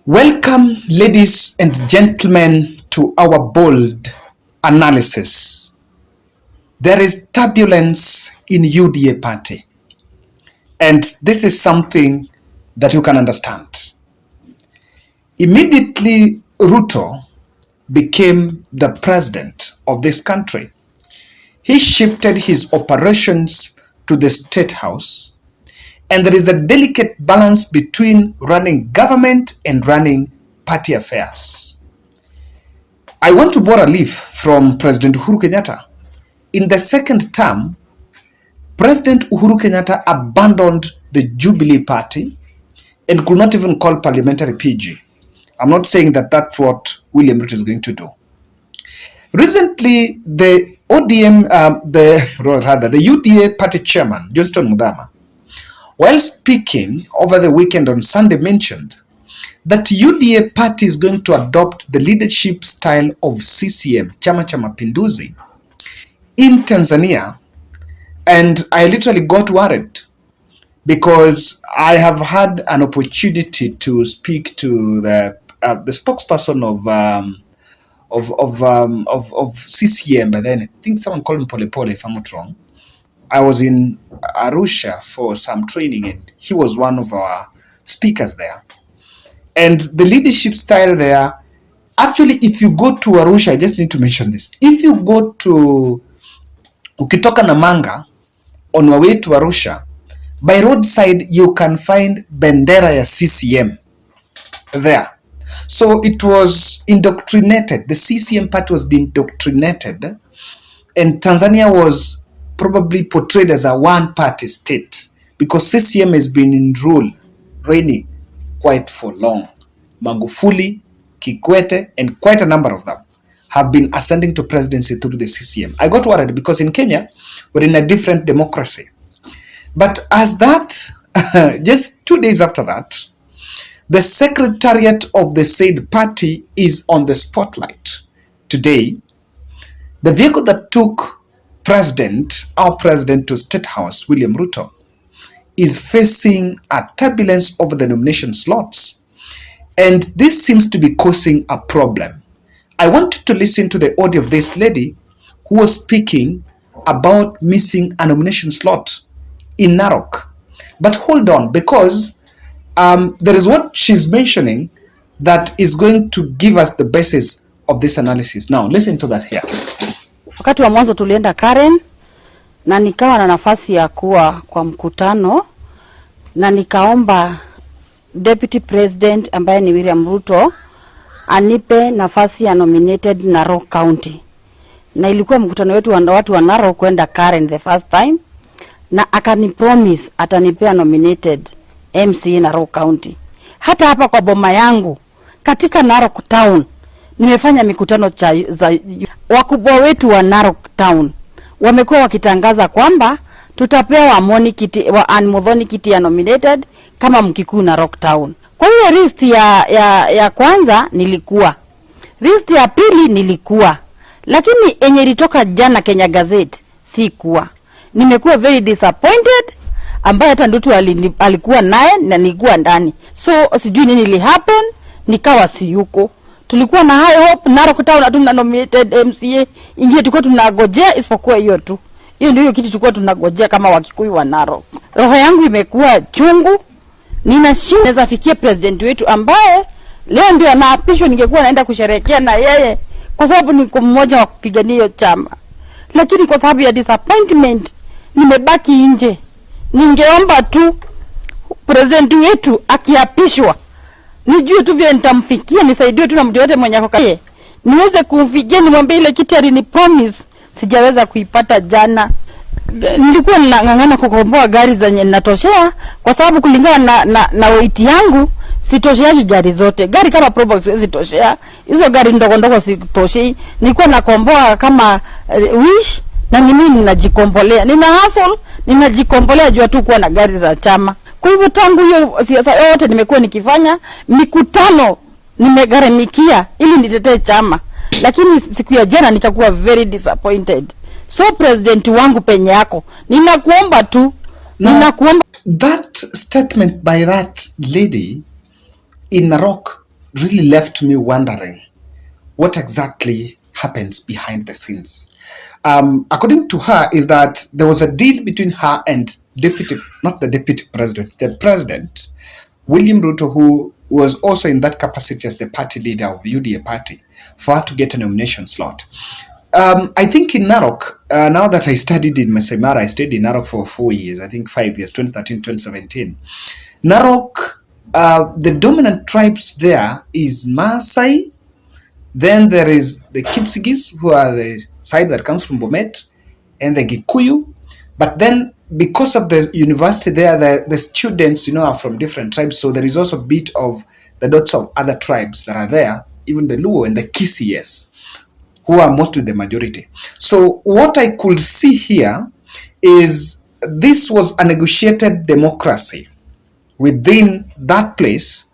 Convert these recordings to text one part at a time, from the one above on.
Welcome, ladies and gentlemen, to our bold analysis. There is turbulence in UDA party, and this is something that you can understand. Immediately, Ruto became the president of this country. He shifted his operations to the State House, and there is a delicate balance between running government and running party affairs. I want to borrow a leaf from President Uhuru Kenyatta. In the second term, President Uhuru Kenyatta abandoned the Jubilee Party and could not even call parliamentary PG. I'm not saying that that's what William Ruto is going to do. Recently, the UDA party chairman, Justin Mudama, while speaking over the weekend on Sunday, mentioned that UDA party is going to adopt the leadership style of CCM, Chama cha Mapinduzi, in Tanzania. And I literally got worried because I have had an opportunity to speak to the spokesperson of CCM, but then I think someone called him Pole Pole, if I'm not wrong. I was in Arusha for some training, and he was one of our speakers there. And the leadership style there, actually, if you go to Arusha, I just need to mention this. If you go to ukitoka Namanga on your way to Arusha, by roadside you can find bendera ya CCM there. So it was indoctrinated. The CCM party was indoctrinated, and Tanzania was probably portrayed as a one-party state because CCM has been in reigning quite for long. Magufuli, Kikwete, and quite a number of them have been ascending to presidency through the CCM. I got worried because in Kenya, we're in a different democracy. But as that, just 2 days after that, the Secretariat of the said party is on the spotlight. Today, the vehicle that took our president to State House, William Ruto, is facing a turbulence over the nomination slots. And this seems to be causing a problem. I wanted to listen to the audio of this lady who was speaking about missing a nomination slot in Narok. But hold on, because there is what she's mentioning that is going to give us the basis of this analysis. Now, listen to that here. Wakati wa mwanzo tulienda Karen na nikawa na nafasi ya kuwa kwa mkutano na nikaomba Deputy President ambaye ni William Ruto anipe nafasi ya nominated Narok County. Na ilikuwa mkutano wetu wa watu wa Narok kwenda Karen the first time, na akani promise atanipea nominated MC Narok County. Hata hapa kwa boma yangu katika Narok Town nimefanya mikutano za wakubwa wetu wa Narok Town. Wamekuwa wakitangaza kwamba tutapewa Muthoni kiti ya nominated kama Mkikuyu Narok Town. Kwa hiyo list ya kwanza nilikuwa, list ya pili nilikuwa, lakini enye ilitoka jana Kenya Gazette sikuwa. Nimekuwa very disappointed, ambaye hata Ndutu alikuwa naye na nilikuwa ndani. So sijui nini li happen, nikawa siyuko. Tulikuwa na high hope Narok Town hatuna nominated MCA, ingie tulikuwa tunagojea isipokuwa hiyo tu. Hiyo ndio kitu tulikuwa tunagojea kama Wakikuyu wa Narok. Roho yangu imekuwa chungu. Ninaweza fikia president wetu ambaye leo ndio anaapishwa, ningekuwa naenda kusherehekea na yeye kwa sababu niko mmoja wa kupigania hiyo chama. Lakini kwa sababu ya disappointment nimebaki nje. Ningeomba tu president wetu akiapishwa nijue tu vile nitamfikia, nisaidie tu na mtu yote mwenye ako kae. Niweze kumfikia, nimwambie ile kitu alini promise sijaweza kuipata jana. Nilikuwa ninang'ang'ana kukomboa gari zenye ninatoshea kwa sababu kulingana na weight yangu sitosheaji gari zote. Gari kama Probox siwezi toshea. Hizo gari ndogo ndogo sitoshei. Nilikuwa nakomboa kama Wish na mimi ninajikombolea. Nina hustle, ninajikombolea jua tu kuwa na gari za chama. Kwa hivyo tangu hiyo siasa yote nimekuwa nikifanya mikutano nimegharamikia ili nitetee chama. Lakini siku ya jana nikakuwa very disappointed. So president wangu penye yako, ninakuomba tu, ninakuomba. That statement by that lady in Narok really left me wondering what exactly happens behind the scenes. According to her, is that there was a deal between her and the president, William Ruto, who was also in that capacity as the party leader of UDA party, for her to get a nomination slot. I think in Narok, now that I studied in Masai Mara, I stayed in Narok for 4 years, I think 5 years, 2013, 2017. Narok, the dominant tribes there is Maasai, then there is the Kipsigis, who are the side that comes from Bomet, and the Gikuyu. But then, because of the university there, the students, are from different tribes. So there is also a bit of the dots of other tribes that are there, even the Luo and the Kisias, who are mostly the majority. So what I could see here is this was a negotiated democracy within that place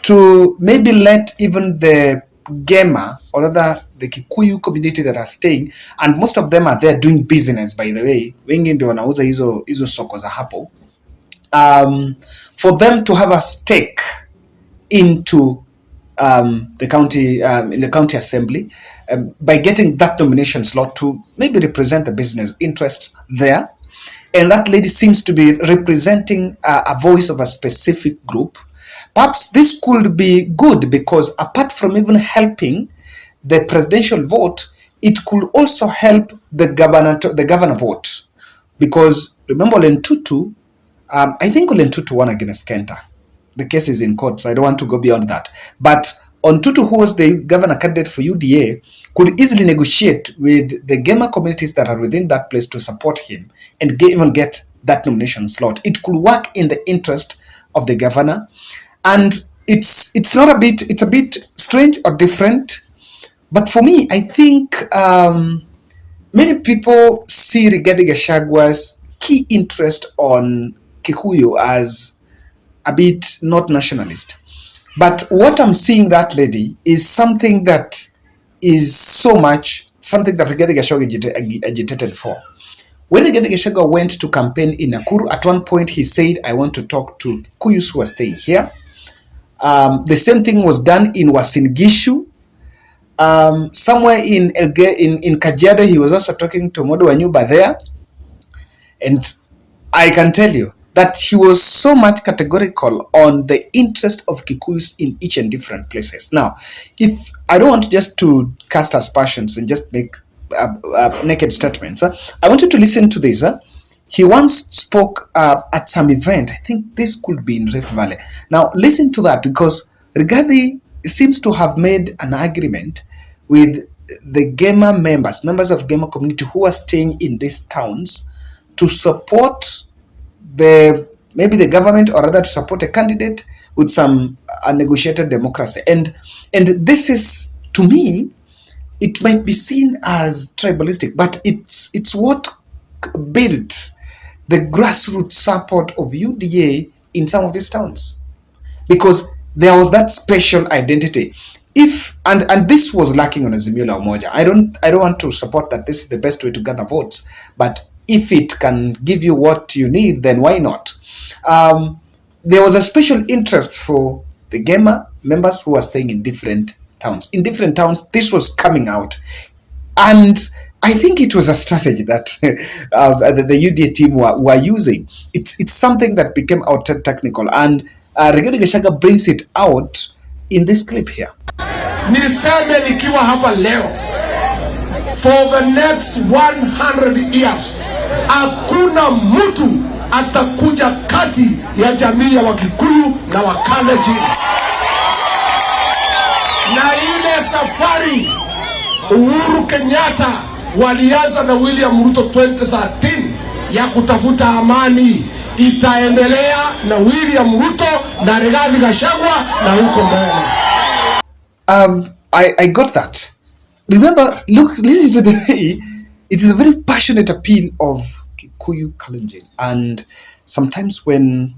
to maybe let even the GEMA, or rather the Kikuyu community that are staying, and most of them are there doing business, by the way, wengi ndio wanauza hizo soko za hapo, for them to have a stake into the county, in the county assembly, by getting that nomination slot to maybe represent the business interests there. And that lady seems to be representing a voice of a specific group. Perhaps this could be good because apart from even helping the presidential vote, it could also help the governor vote. Because remember Lentutu, I think Lentutu won against Kenta. The case is in court, so I don't want to go beyond that. But Ontutu, who was the governor candidate for UDA, could easily negotiate with the GEMA communities that are within that place to support him and even get that nomination slot. It could work in the interest of the governor. And it's a bit strange or different. But for me, I think many people see Rigathi Gachagwa's key interest on Kikuyu as a bit not nationalist. But what I'm seeing that lady is something that is so much something that Rigathi Gachagua agitated for. When Rigathi Gachagua went to campaign in Nakuru, at one point he said, I want to talk to Kuyus who are staying here. The same thing was done in Uasin Gishu. Somewhere in Kajiado, he was also talking to Modo Wanyuba there. And I can tell you that he was so much categorical on the interest of Kikuyus in each and different places. Now, if I don't want just to cast aspersions and just make naked statements, I want you to listen to this. He once spoke at some event. I think this could be in Rift Valley. Now, listen to that, because Rigathi seems to have made an agreement with the GEMA members of GEMA community who are staying in these towns to support maybe the government, or rather to support a candidate with some negotiated democracy. And this is, to me, it might be seen as tribalistic, but it's what built the grassroots support of UDA in some of these towns, because there was that special identity. And this was lacking on Azimio la Umoja. I don't want to support that this is the best way to gather votes, but if it can give you what you need, then why not? There was a special interest for the GEMA members who are staying in different towns. In different towns, this was coming out. And I think it was a strategy that the UDA team were using. It's something that became out technical. And Rigathi Gachagua brings it out in this clip here. Niseme nikiwa hapa leo, for the next 100 years, hakuna mtu atakuja kati ya jamii ya Wakikuyu na Wakalenjin. Na ile safari Uhuru Kenyatta walianza na William Ruto 2013 ya kutafuta amani, itaendelea na William Ruto na Rigathi Gachagua na huko mbele. I got that. Remember, look, listen to the way it is a very passionate appeal of Kikuyu Kalenjin. And sometimes when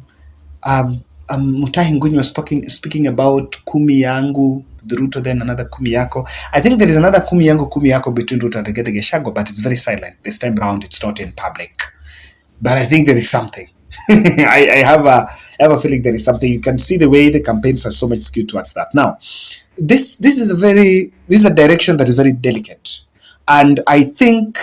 Mutahi Ngunyi was speaking about Kumi Yangu, the Ruto, then another Kumi Yako, I think there is another Kumi Yako between Ruto and Rigathi Gachagua, but it's very silent. This time around, it's not in public. But I think there is something. I have a feeling there is something. You can see the way the campaigns are so much skewed towards that. Now, this is a direction that is very delicate, and I think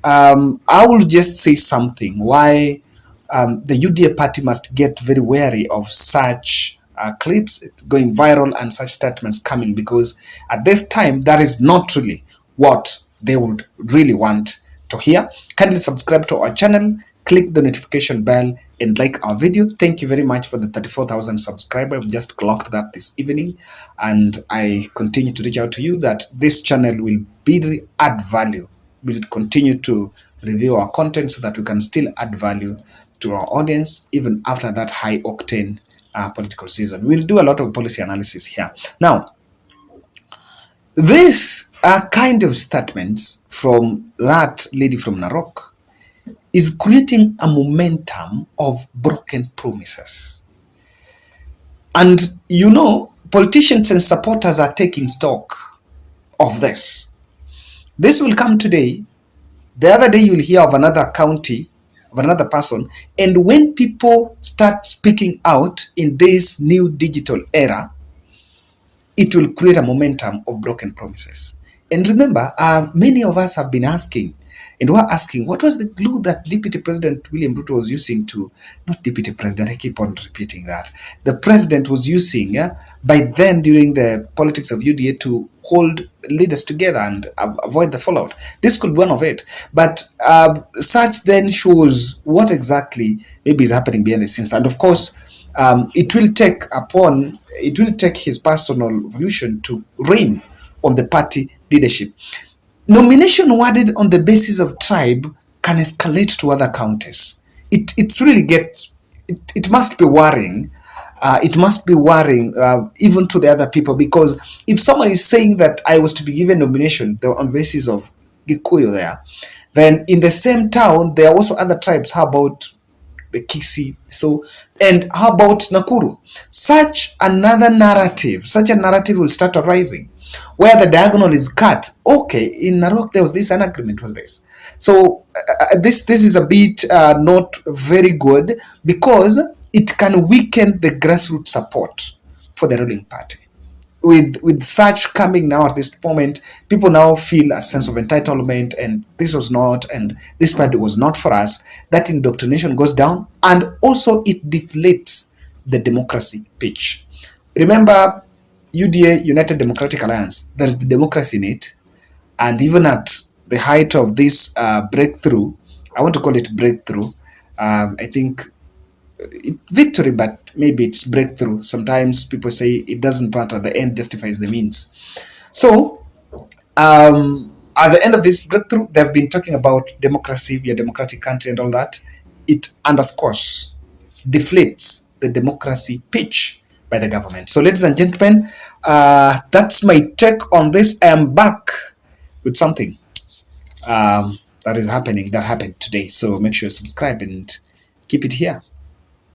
I will just say something why the UDA party must get very wary of such clips going viral and such statements coming, because at this time that is not really what they would really want to hear. Kindly subscribe to our channel, click the notification bell, and like our video. Thank you very much for the 34,000 subscribers. We just clocked that this evening, and I continue to reach out to you that this channel will be add value. We'll continue to review our content so that we can still add value to our audience even after that high octane political season. We'll do a lot of policy analysis here. Now, this kind of statements from that lady from Narok is creating a momentum of broken promises. And you know, politicians and supporters are taking stock of this. This will come today. The other day you'll hear of another county, of another person. And when people start speaking out in this new digital era, it will create a momentum of broken promises. And remember, many of us have been asking, and we're asking, what was the glue that Deputy President William Ruto was using to, not Deputy President, I keep on repeating that, the President was using by then during the politics of UDA to hold leaders together and avoid the fallout. This could be one of it. But such then shows what exactly maybe is happening behind the scenes. And of course, it will take his personal evolution to reign on the party leadership. Nomination worded on the basis of tribe can escalate to other counties. It really gets, it must be worrying. It must be worrying even to the other people, because if someone is saying that I was to be given nomination on the basis of Gikuyu there, then in the same town there are also other tribes. How about the Kisi? So, and how about Nakuru? Such a narrative will start arising, where the diagonal is cut. Okay, in Narok there was this, an agreement was this. So this is a bit not very good, because it can weaken the grassroots support for the ruling party. With such coming now at this moment, people now feel a sense of entitlement, and this was not, and this party was not for us. That indoctrination goes down, and also it deflates the democracy pitch. Remember, UDA, United Democratic Alliance, there is the democracy in it, and even at the height of this breakthrough, I want to call it breakthrough, I think victory, but maybe it's breakthrough. Sometimes people say it doesn't matter, the end justifies the means. So at the end of this breakthrough, they've been talking about democracy, we are a democratic country and all that. It underscores, deflates the democracy pitch by the government. So ladies and gentlemen, that's my take on this. I am back with something that happened today. So make sure you subscribe and keep it here.